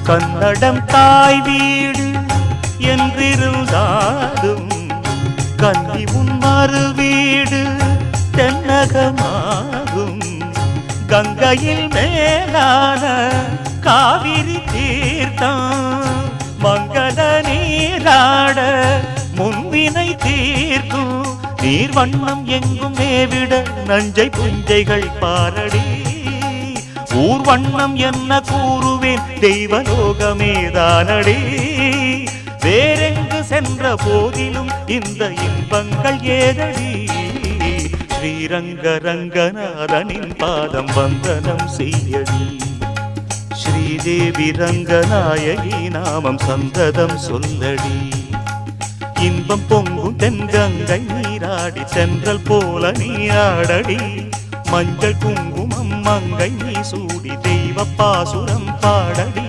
கன்னடம் தாய் வீடு என்றிருந்தாலும் கன்னி உன் மறு வீடு தென்னகமாகும். கங்கையில் மேலான காவிரி தீர்த்தம் மங்கள நீராட முன்வினை தீர்க்கும். நீர் வண்ணம் எங்கும் மேவிட நஞ்சை புஞ்சைகள் பாரடி. ஊர் வண்ணம் என்ன கூறுவேன் தெய்வலோகமேதானடி. வேறெங்கு சென்ற போதிலும் இந்த இன்பங்கள் ஏதடி. ஸ்ரீரங்க ரங்கநாதனின் பாதம் வந்தனம் செய்யடி. ஸ்ரீதேவி ரங்கநாயகி நாமம் சந்ததம் சொல்லடி. இன்பம் பொங்கும் தென்கங்கை நீராடி சென்றல் போல நீராடடி. மஞ்சள் குங்குமம் மங்கை நீ சூடி தெய்வ பாசுரம் பாடடி.